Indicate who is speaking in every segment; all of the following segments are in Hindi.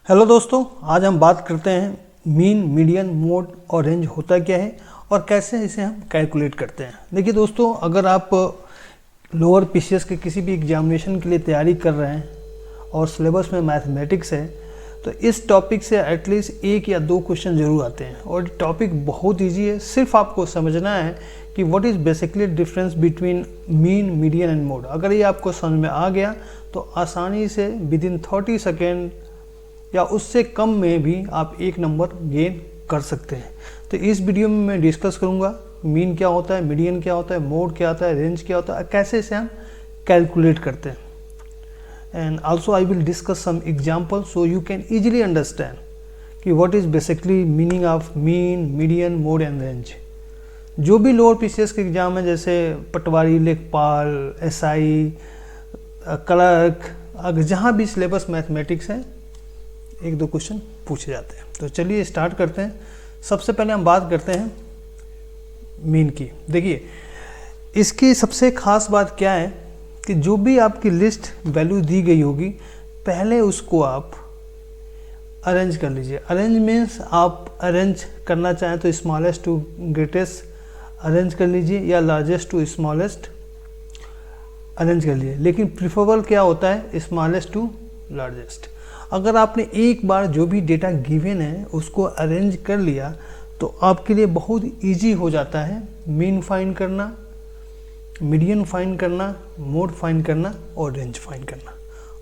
Speaker 1: हेलो दोस्तों, आज हम बात करते हैं मीन, मीडियन, मोड और रेंज होता क्या है और कैसे इसे हम कैलकुलेट करते हैं। देखिए दोस्तों, अगर आप लोअर पीसीएस के किसी भी एग्जामिनेशन के लिए तैयारी कर रहे हैं और सिलेबस में मैथमेटिक्स है तो इस टॉपिक से एटलीस्ट एक या दो क्वेश्चन जरूर आते हैं और टॉपिक बहुत ईजी है। सिर्फ आपको समझना है कि what is basically difference between mean, median and mode. अगर ये आपको समझ में आ गया तो आसानी से विद इन 30 सेकेंड या उससे कम में भी आप एक नंबर गेन कर सकते हैं। तो इस वीडियो में मैं डिस्कस करूंगा मीन क्या होता है, मीडियन क्या होता है, मोड क्या होता है, रेंज क्या होता है, कैसे इसे हम कैलकुलेट करते हैं। And also I will discuss some example so you can easily understand कि what is basically meaning of mean, median, mode and range. जो भी लोअर पीसीएस के एग्जाम है जैसे पटवारी, लेखपाल, एसआई, क्लर्क, अगर जहाँ भी सिलेबस मैथमेटिक्स है एक दो क्वेश्चन पूछे जाते हैं। तो चलिए स्टार्ट करते हैं। सबसे पहले हम बात करते हैं मीन की। देखिए इसकी सबसे ख़ास बात क्या है कि जो भी आपकी लिस्ट वैल्यू दी गई होगी पहले उसको आप अरेंज कर लीजिए। अरेंज मीन्स आप अरेंज करना चाहें तो स्मॉलेस्ट टू ग्रेटेस्ट अरेंज कर लीजिए या लार्जेस्ट टू स्मॉलेस्ट अरेंज कर लीजिए, लेकिन प्रिफरेबल क्या होता है स्मॉलेस्ट टू लार्जेस्ट। अगर आपने एक बार जो भी डेटा गिवन है उसको अरेंज कर लिया तो आपके लिए बहुत इजी हो जाता है मीन फाइंड करना, मीडियन फाइंड करना, मोड फाइंड करना और रेंज फाइंड करना।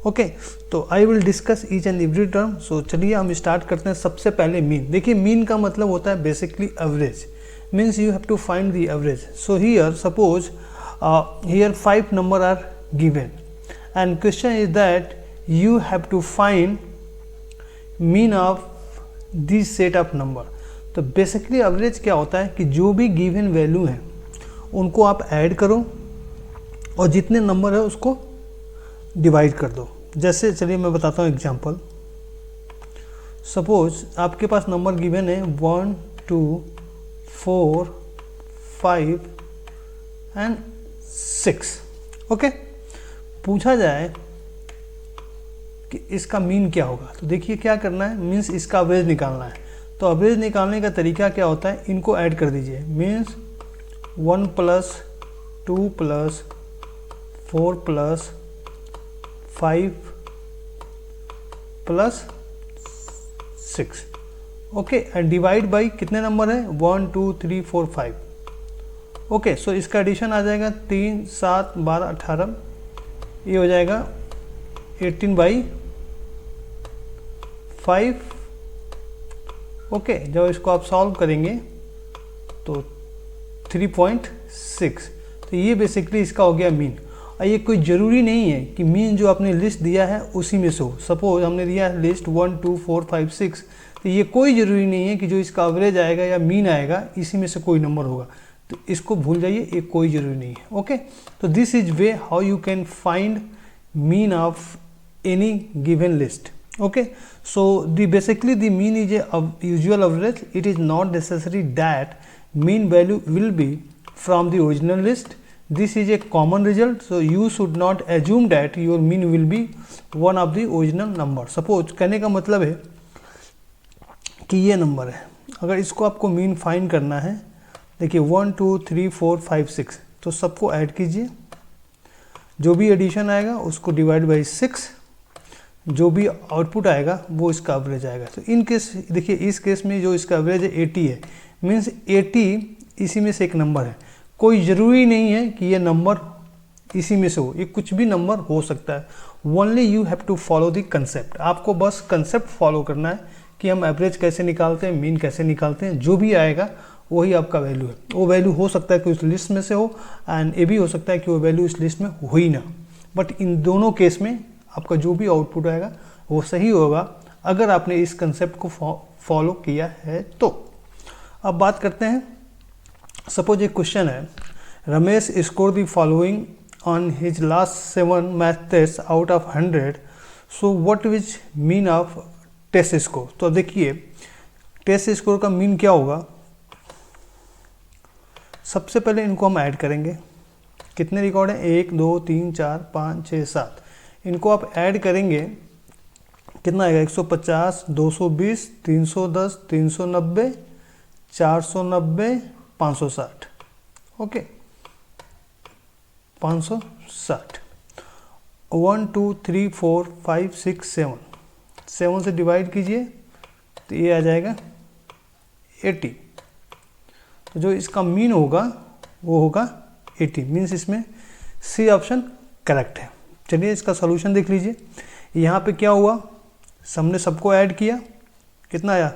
Speaker 1: ओके, तो I will discuss each and every term. So चलिए हम स्टार्ट करते हैं। सबसे पहले मीन। देखिए मीन का मतलब होता है basically average, means you have to find the average. So here suppose here 5 number are given and question is that you have to find mean of this set of number। तो बेसिकली एवरेज क्या होता है कि जो भी गिवन वैल्यू है उनको आप ऐड करो और जितने नंबर है उसको डिवाइड कर दो। जैसे चलिए मैं बताता हूँ एग्जांपल। सपोज आपके पास नंबर गिवन है 1 2 4 5 एंड 6। ओके, पूछा जाए कि इसका मीन क्या होगा तो देखिए क्या करना है, मीन्स इसका एवरेज निकालना है। तो एवरेज निकालने का तरीका क्या होता है, इनको ऐड कर दीजिए। Means 1 + 2 + 4 + 5 + 6। Okay, and divide by कितने नंबर है 1 2 3 4 5। ओके, सो इसका एडिशन आ जाएगा 3 7 12 18, ये हो जाएगा 18/5। ओके, जब इसको आप सॉल्व करेंगे तो 3.6। तो ये बेसिकली इसका हो गया मीन। और ये कोई ज़रूरी नहीं है कि मीन जो आपने लिस्ट दिया है उसी में से हो। सपोज हमने दिया है लिस्ट 1 2 4 5 6, तो ये कोई ज़रूरी नहीं है कि जो इसका एवरेज आएगा या मीन आएगा इसी में से कोई नंबर होगा। तो इसको भूल जाइए, ये कोई ज़रूरी नहीं है। ओके, तो this is way how you can find mean of any given list. Okay, so basically the mean is a usual average. It is not necessary that mean value will be from the original list. This is a common result, so you should not assume that your mean will be one of the original number. Suppose कहने का मतलब है कि ये नंबर है, अगर इसको आपको मीन फाइंड करना है, देखिए 1 2 3 4 5 6, तो सबको ऐड कीजिए, जो भी एडिशन आएगा उसको डिवाइड बाई 6, जो भी आउटपुट आएगा वो इसका एवरेज आएगा। तो इन केस देखिए इस केस में जो इसका एवरेज है 80 है, मीन्स 80 इसी में से एक नंबर है। कोई ज़रूरी नहीं है कि ये नंबर इसी में से हो, ये कुछ भी नंबर हो सकता है। Only you have to follow the concept. आपको बस कंसेप्ट फॉलो करना है कि हम एवरेज कैसे निकालते हैं, मीन कैसे निकालते हैं। जो भी आएगा वही आपका वैल्यू है। वो वैल्यू हो सकता है कि उस लिस्ट में से हो एंड ये भी हो सकता है कि वो वैल्यू इस लिस्ट में हो ही ना, बट इन दोनों केस में आपका जो भी आउटपुट आएगा वो सही होगा अगर आपने इस कंसेप्ट को फॉलो किया है तो। अब बात करते हैं, सपोज एक क्वेश्चन है, Ramesh score the following on his last 7 math test out of 100, so what is mean of test score. तो देखिए टेस्ट स्कोर का मीन क्या होगा। सबसे पहले इनको हम ऐड करेंगे। कितने रिकॉर्ड हैं 1 2 3 4 5 6 7, इनको आप ऐड करेंगे कितना आएगा 150, 220, 310, 390, 490, 560। ओके 560। 1 2 3 4 5 6 7, 7 से डिवाइड कीजिए तो ये आ जाएगा 80। तो जो इसका मीन होगा वो होगा 80, मीन्स इसमें सी ऑप्शन करेक्ट है। चलिए इसका सॉल्यूशन देख लीजिए। यहाँ पे क्या हुआ, हमने सबको ऐड किया, कितना आया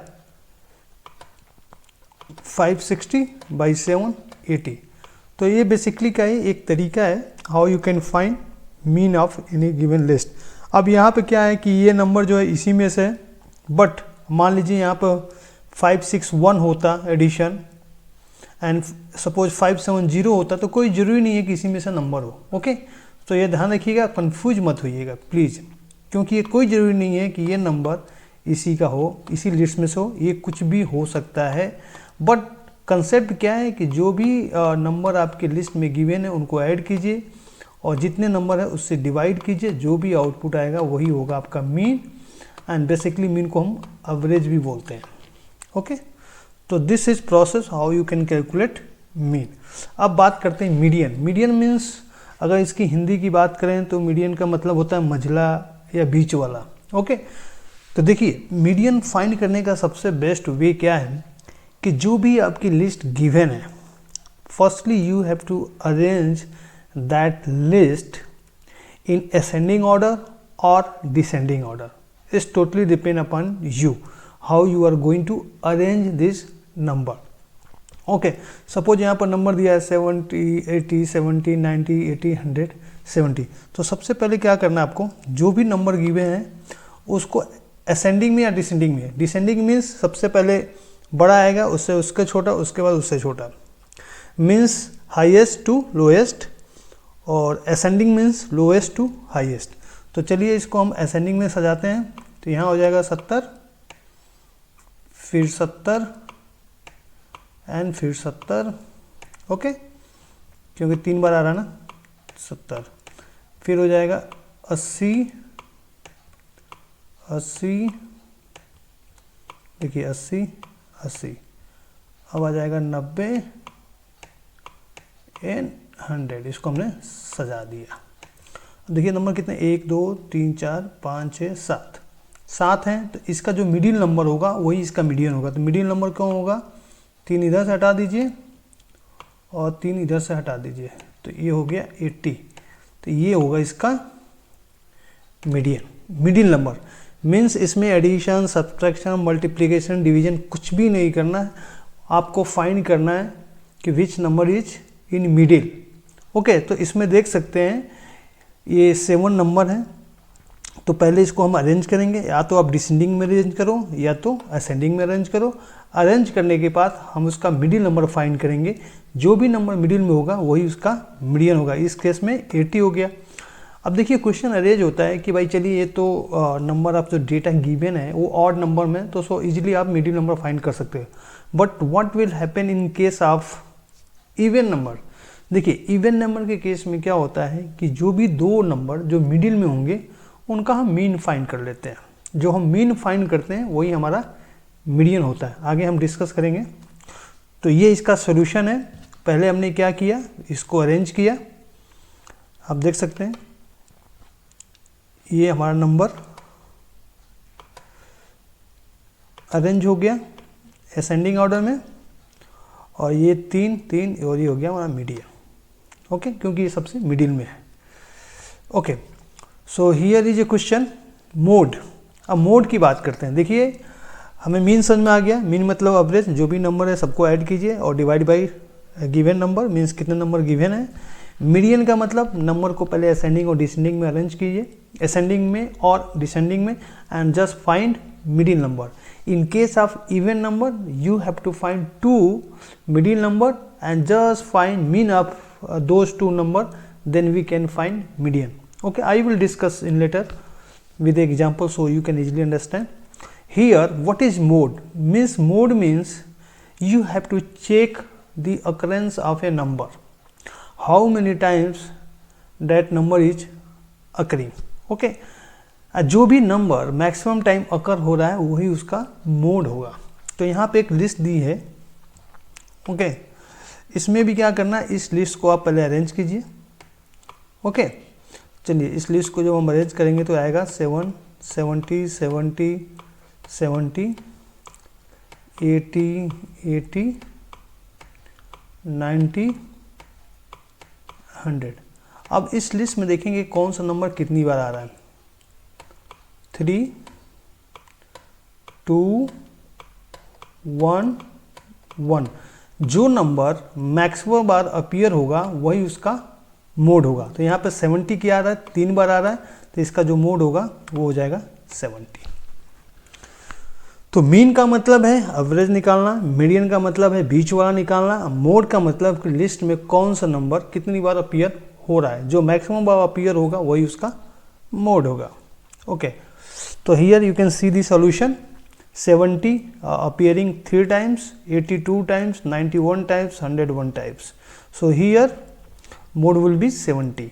Speaker 1: 560 बाई 7 80। तो ये बेसिकली क्या है, एक तरीका है how you can find mean of any given list. अब यहाँ पे क्या है कि ये नंबर जो है इसी में से है, बट मान लीजिए यहाँ पर 561 होता एडिशन एंड सपोज 570 होता, तो कोई ज़रूरी नहीं है कि इसी में से नंबर हो। ओके तो ये ध्यान रखिएगा, कंफ्यूज मत होइएगा प्लीज़, क्योंकि ये कोई ज़रूरी नहीं है कि ये नंबर इसी का हो, इसी लिस्ट में से हो, ये कुछ भी हो सकता है। बट कंसेप्ट क्या है कि जो भी नंबर आपके लिस्ट में गिवन है उनको ऐड कीजिए और जितने नंबर है उससे डिवाइड कीजिए, जो भी आउटपुट आएगा वही होगा आपका मीन। एंड बेसिकली मीन को हम एवरेज भी बोलते हैं। ओके तो this is process how you can calculate mean. अब बात करते हैं मीडियन। मीडियन मीन्स अगर इसकी हिंदी की बात करें तो मीडियन का मतलब होता है मंझला या बीच वाला। ओके तो देखिए मीडियन फाइंड करने का सबसे बेस्ट वे क्या है कि जो भी आपकी लिस्ट गिवन है, firstly you have to arrange that list in ascending order और descending order. It's totally depend upon you how you are going to arrange this number. Okay suppose यहाँ पर नंबर दिया है 70, 80, 70, 90, 80, 100, 70। तो सबसे पहले क्या करना है आपको, जो भी नंबर गिवे हैं उसको असेंडिंग में या डिसेंडिंग में। डिसेंडिंग मीन्स सबसे पहले बड़ा आएगा, उससे उसका छोटा, उसके बाद उससे छोटा, मीन्स हाईएस्ट टू लोएस्ट, और ascending means lowest to highest. तो चलिए इसको हम असेंडिंग में सजाते हैं। तो यहाँ हो जाएगा 70, फिर 70 एंड फिर 70। ओके क्योंकि 3 बार आ रहा है ना 70। फिर हो जाएगा 80, 80, देखिए 80, 80। अब आ जाएगा 90 एंड 100। इसको हमने सजा दिया। देखिए नंबर कितने, 1 2 3 4 5 6 7, 7 हैं। तो इसका जो मिडिल नंबर होगा वही इसका मीडियन होगा। तो मिडिल नंबर कौन होगा, 3 इधर से हटा दीजिए और 3 इधर से हटा दीजिए, तो ये हो गया 80। तो ये होगा इसका मीडियन, मिडिल नंबर। मीन्स इसमें एडिशन, सब्ट्रैक्शन, मल्टीप्लिकेशन, डिवीजन कुछ भी नहीं करना है, आपको फाइंड करना है कि which number is in middle. Okay तो इसमें देख सकते हैं ये 7 नंबर हैं। तो पहले इसको हम अरेंज करेंगे, या तो आप डिसेंडिंग में अरेंज करो या तो असेंडिंग में अरेंज करो। अरेंज करने के बाद हम उसका मिडिल नंबर फाइंड करेंगे, जो भी नंबर मिडिल में होगा वही उसका मीडियन होगा। इस केस में 80 हो गया। अब देखिए क्वेश्चन अरेंज होता है कि भाई चलिए ये तो नंबर आप जो डेटा गिवन है वो ऑड नंबर में, तो सो इजीली आप मिडिल नंबर फाइंड कर सकते हो। But what will happen in case of even number. देखिए इवन नंबर के केस में क्या होता है कि जो भी 2 नंबर जो मिडिल में होंगे उनका हम मीन फाइंड कर लेते हैं। जो हम मीन फाइंड करते हैं वही हमारा मीडियन होता है। आगे हम डिस्कस करेंगे। तो ये इसका सॉल्यूशन है। पहले हमने क्या किया, इसको अरेंज किया। आप देख सकते हैं ये हमारा नंबर अरेंज हो गया असेंडिंग ऑर्डर में, और ये 3 और ये हो गया हमारा मीडियन। ओके क्योंकि ये सबसे मिडिल में है। Okay so here is a question mode. अब मोड की बात करते हैं। देखिए हमें मीन समझ में आ गया। मीन मतलब एवरेज, जो भी नंबर है सबको ऐड कीजिए और divide by given number, means कितने नंबर गिवन है। मीडियन का मतलब नंबर को पहले असेंडिंग और डिसेंडिंग में अरेंज कीजिए, असेंडिंग में और डिसेंडिंग में, and just find middle number. In case of even number, you have to find 2 middle number and just find mean of those 2 number, then we can find median. Okay, I will discuss in later with the example so you can easily understand. Here, what is mode? Mode means you have to check the occurrence of a number. How many times that number is occurring. Okay. जो भी नंबर मैक्सिमम टाइम अकर हो रहा है वही उसका मोड होगा। तो यहाँ पे एक लिस्ट दी है, ओके। इसमें भी क्या करना है, इस लिस्ट को आप पहले अरेंज कीजिए, ओके। चलिए इस लिस्ट को जब हम अरेंज करेंगे तो आएगा 7, 70, 70, 70, 80, 80, 90, 100। अब इस लिस्ट में देखेंगे कौन सा नंबर कितनी बार आ रहा है। 3, 2, 1, 1। जो नंबर मैक्सिमम बार अपीयर होगा वही उसका मोड होगा। तो यहाँ पे 70 क्या आ रहा है, 3 बार आ रहा है, तो इसका जो मोड होगा वो हो जाएगा 70। तो मीन का मतलब है एवरेज निकालना, मीडियन का मतलब है बीच वाला निकालना, मोड का मतलब कि लिस्ट में कौन सा नंबर कितनी बार अपीयर हो रहा है। जो मैक्सिमम बार अपीयर होगा वही उसका मोड होगा, ओके। तो here you can C the solution. 70 appearing 3 times, 82 times, 91 times, 101 times. So here mode will be 70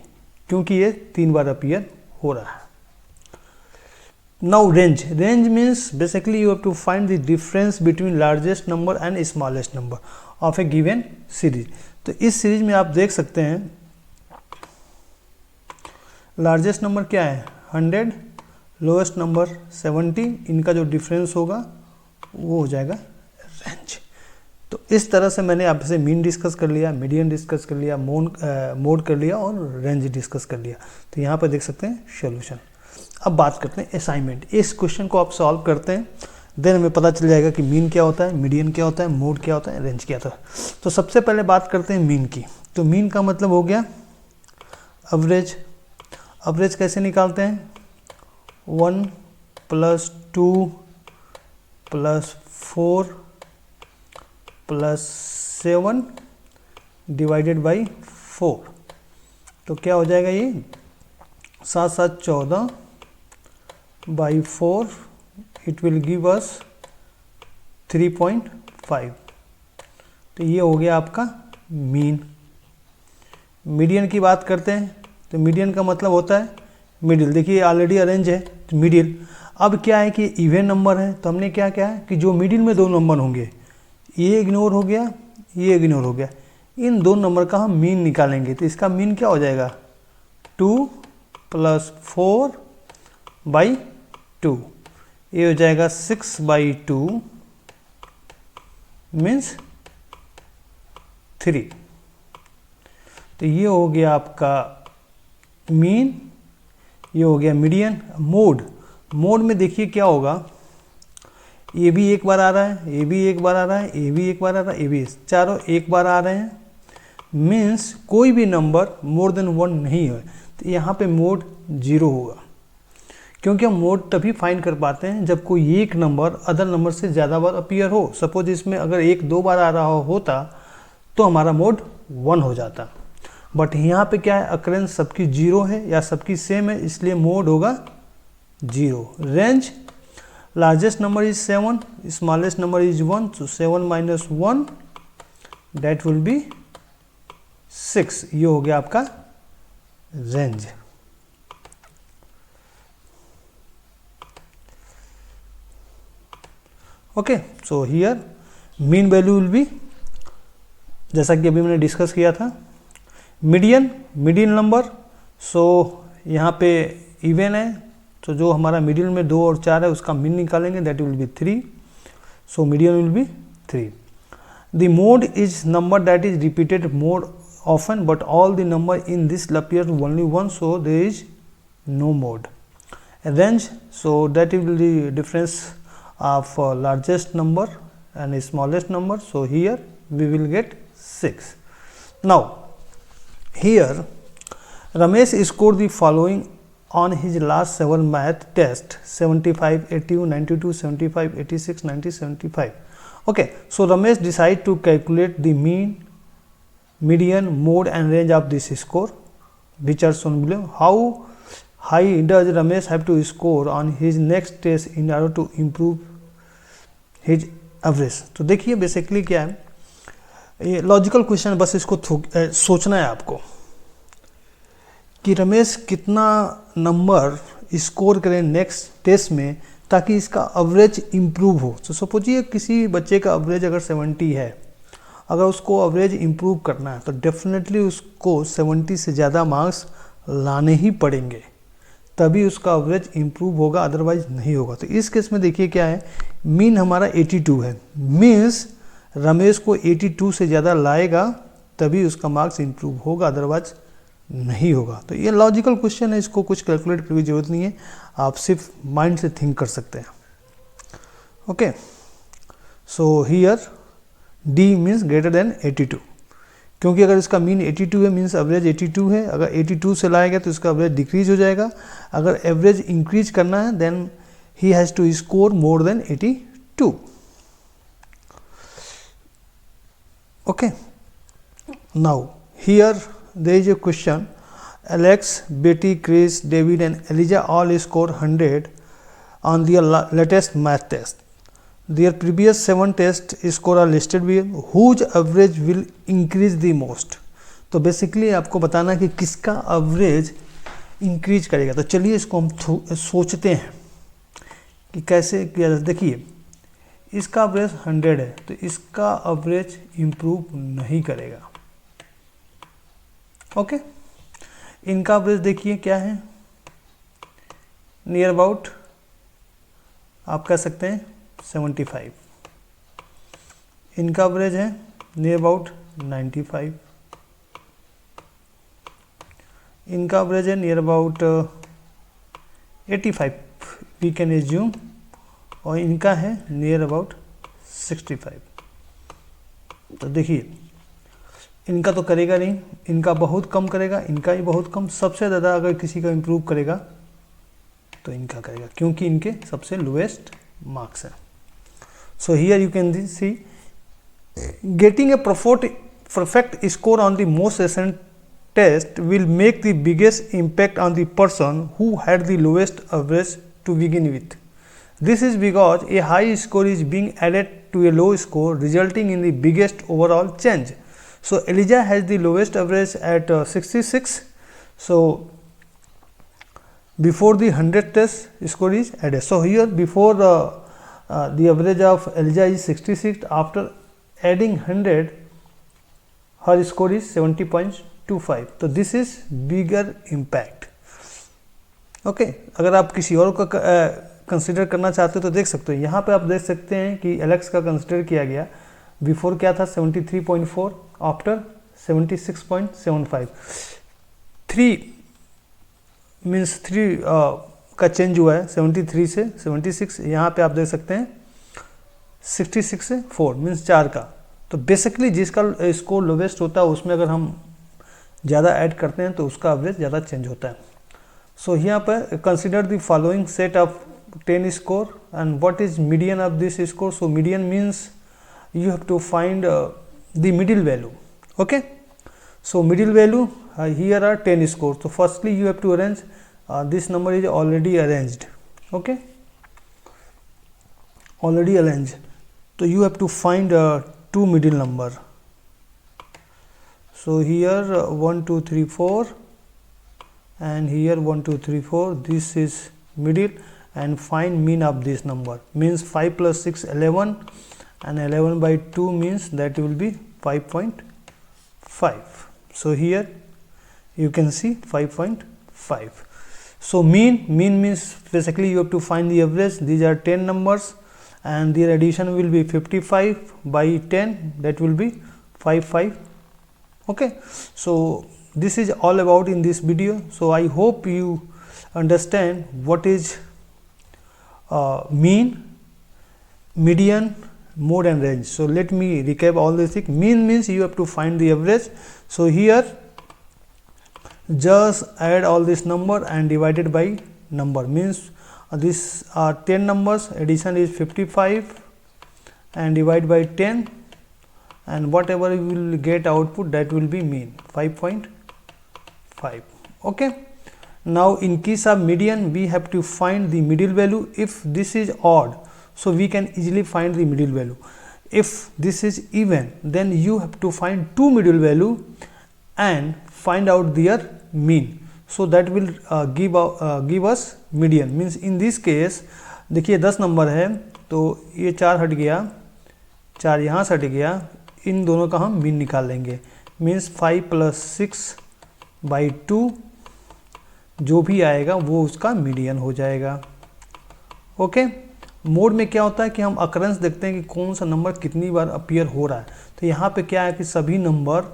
Speaker 1: क्योंकि ये 3 बार अपीयर हो रहा है। Now range means basically you have to find the difference between largest number and smallest number of a given series. तो इस सीरीज में आप देख सकते हैं लार्जेस्ट नंबर क्या है 100, लोएस्ट नंबर 70, इनका जो डिफरेंस होगा वो हो जाएगा रेंज। तो इस तरह से मैंने आपसे मीन डिस्कस कर लिया, मीडियन डिस्कस कर लिया, मोड कर लिया और रेंज डिस्कस कर लिया। तो यहाँ पर देख सकते हैं सॉल्यूशन। अब बात करते हैं असाइनमेंट। इस क्वेश्चन को आप सॉल्व करते हैं, देन हमें पता चल जाएगा कि मीन क्या होता है, मीडियन क्या होता है, मोड क्या होता है, रेंज क्या होता है। तो सबसे पहले बात करते हैं मीन की। तो मीन का मतलब हो गया एवरेज। एवरेज कैसे निकालते हैं, 1 + 2 + 4 + 7 डिवाइडेड बाई 4। तो क्या हो जाएगा ये 7 7 14 by 4, it will give us 3.5। तो ये हो गया आपका मीन। मीडियन की बात करते हैं। तो मीडियन का मतलब होता है मिडिल। देखिए ऑलरेडी अरेंज है तो मिडिल। अब क्या है कि इवन नंबर है तो हमने क्या किया है कि जो मिडिल में 2 नंबर होंगे, ये इग्नोर हो गया, ये इग्नोर हो गया, इन 2 नंबर का हम मीन निकालेंगे। तो इसका मीन क्या हो जाएगा 2 + 4 बाई 2, ये हो जाएगा 6 बाई 2 मीन्स 3। तो ये हो गया आपका मीन, ये हो गया मीडियन। मोड में देखिए क्या होगा, ये भी एक बार आ रहा है, ये भी एक बार आ रहा है, ये भी एक बार आ रहा है, ये भी, चारों एक बार आ रहे हैं। मीन्स कोई भी नंबर मोर देन 1 नहीं है। तो यहाँ पे मोड 0 होगा, क्योंकि हम मोड तभी फाइंड कर पाते हैं जब कोई एक नंबर अदर नंबर से ज़्यादा बार अपीयर हो। सपोज इसमें अगर 1-2 बार आ रहा होता तो हमारा मोड 1 हो जाता। बट यहाँ पे क्या है, अकरेंस सबकी 0 है या सबकी सेम है, इसलिए मोड होगा 0। Range, largest number is 7, smallest number is 1, तो 7 - 1 दैट विल बी 6। ये हो गया आपका range. Okay, so here mean value will be, जैसा कि अभी मैंने डिस्कस किया था, मीडियन नंबर। सो यहाँ पे इवन है तो जो हमारा मिडिल में 2 और 4 है उसका मीन निकालेंगे, that will be 3। So median will be 3। The mode is number that is repeated more often but all the number in this appear only 1, so there is no mode. Range, so that will be difference of largest number and smallest number, so here we will get 6. Now here Ramesh scored the following on his last 7 math test: 75, 81, 92, 75, 86, 90, 75. Okay, so Ramesh decide to calculate the mean, median, mode and range of this score which are shown below. How high does Ramesh have to score on his next test in order to improve his average? तो देखिए बेसिकली क्या है, ये लॉजिकल क्वेश्चन, बस इसको सोचना है आपको कि रमेश कितना नंबर स्कोर करें नेक्स्ट टेस्ट में, ताकि इसका एवरेज इम्प्रूव हो। तो सपोजिए किसी बच्चे का एवरेज अगर 70 है, अगर उसको एवरेज इम्प्रूव करना है तो डेफिनेटली उसको 70 से ज़्यादा मार्क्स लाने ही पड़ेंगे, तभी उसका एवरेज इम्प्रूव होगा, अदरवाइज नहीं होगा। तो इस केस में देखिए क्या है, मीन हमारा 82 है, मीन्स रमेश को 82 से ज़्यादा लाएगा तभी उसका मार्क्स इम्प्रूव होगा, अदरवाइज नहीं होगा। तो ये लॉजिकल क्वेश्चन है, इसको कुछ कैलकुलेट करने की जरूरत नहीं है, आप सिर्फ माइंड से थिंक कर सकते हैं। Okay, so here D means greater than 82, क्योंकि अगर इसका मीन 82 है मीन्स एवरेज 82 है, अगर 82 से लाएगा तो इसका एवरेज डिक्रीज हो जाएगा, अगर एवरेज इंक्रीज करना है then he has to score more than 82। Okay, now here there is a question, Alex, Betty, Chris, David and Elijah all score 100 on their latest math test. Their previous 7 test score are listed below. Whose average will increase the most? तो बेसिकली आपको बताना है कि किसका एवरेज इंक्रीज करेगा। तो चलिए इसको हम सोचते हैं कि कैसे किया जाए। देखिए इसका एवरेज 100 है तो इसका एवरेज इम्प्रूव नहीं करेगा। ओके, इनका एवरेज देखिए क्या है, नियर अबाउट आप कह सकते हैं 75, इनका एवरेज है नियर अबाउट 95, इनका एवरेज है near about 85 we can assume, और इनका है नियर अबाउट 65। तो देखिए इनका तो करेगा नहीं, इनका बहुत कम करेगा, इनका ही बहुत कम, सबसे ज़्यादा अगर किसी का इम्प्रूव करेगा तो इनका करेगा, क्योंकि इनके सबसे लोएस्ट मार्क्स हैं। So here you can see getting a perfect score on the most recent test will make the biggest impact on the person who had the lowest average to begin with. This is because a high score is being added to a low score, resulting in the biggest overall change. So Elijah has the lowest average at 66. So before the 100th test score is added. So here before the average of Elijah is 66. After adding 100, her score is 70.25. So this is bigger impact. Okay, अगर आप किसी और का कंसिडर करना चाहते हो तो देख सकते हो, यहाँ पे आप देख सकते हैं कि एलेक्स का कंसिडर किया गया, बिफोर क्या था 73.4, आफ्टर 76.75, 3 मीन्स 3 का चेंज हुआ है, 73 से 76, यहाँ पे आप देख सकते हैं 66 से 4 मीन्स 4 का। तो बेसिकली जिसका स्कोर लोवेस्ट होता है उसमें अगर हम ज़्यादा ऐड करते हैं तो उसका एवरेज ज़्यादा चेंज होता है। सो यहाँ पर consider the following set of 10 score, and what is median of this score? So median means you have to find the middle value. Okay, so middle value here are 10 scores. So firstly you have to arrange, this number is already arranged. Okay, already arranged, so you have to find 2 middle number. So here 1 2 3 4 and here 1 2 3 4, this is middle, and find mean of this number, means 5 plus 6 11, and 11 by 2 means that will be 5.5. So here you can see 5.5. So mean means basically you have to find the average. These are 10 numbers and their addition will be 55 by 10, that will be 55. Okay, so this is all about in this video. So I hope you understand what is mean, median, mode and range. So let me recap all these things. Mean means you have to find the average. So here just add all this number and divided by number, means these are 10 numbers, addition is 55 and divide by 10, and whatever you will get output, that will be mean 5.5. okay, now in case of median we have to find the middle value. If this is odd, so we can easily find the middle value. If this is even, then you have to find 2 middle value and find out their mean, so that will give us median means in this case देखिए 10 नंबर है तो ये 4 हट गया, 4 यहाँ से हट गया, इन दोनों का हम मीन निकाल लेंगे। मीन्स 5 + 6/2 जो भी आएगा वो उसका मीडियन हो जाएगा। ओके। मोड में क्या होता है कि हम अकरेंस देखते हैं कि कौन सा नंबर कितनी बार अपीयर हो रहा है। तो यहाँ पे क्या है कि सभी नंबर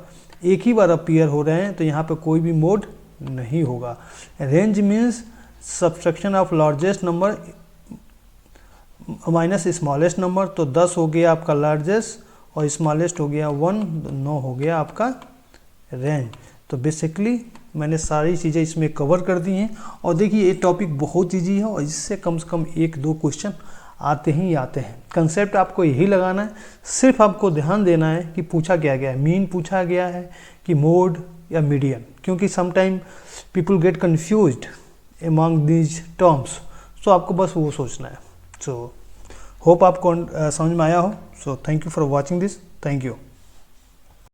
Speaker 1: एक ही बार अपीयर हो रहे हैं, तो यहाँ पे कोई भी मोड नहीं होगा। Range means subtraction of largest number minus smallest number. तो 10 हो गया आपका लार्जेस्ट और स्मॉलेस्ट हो गया 1, 9 हो गया आपका रेंज। तो बेसिकली मैंने सारी चीज़ें इसमें कवर कर दी हैं। और देखिए ये टॉपिक बहुत ईजी है और इससे कम से कम 1-2 क्वेश्चन आते ही आते हैं। कंसेप्ट आपको यही लगाना है, सिर्फ आपको ध्यान देना है कि पूछा क्या गया है, मीन पूछा गया है कि मोड या मीडियन, क्योंकि sometime people get confused among these terms. So आपको बस वो सोचना है। सो होप आपको समझ में आया हो। So thank you for watching this. Thank you.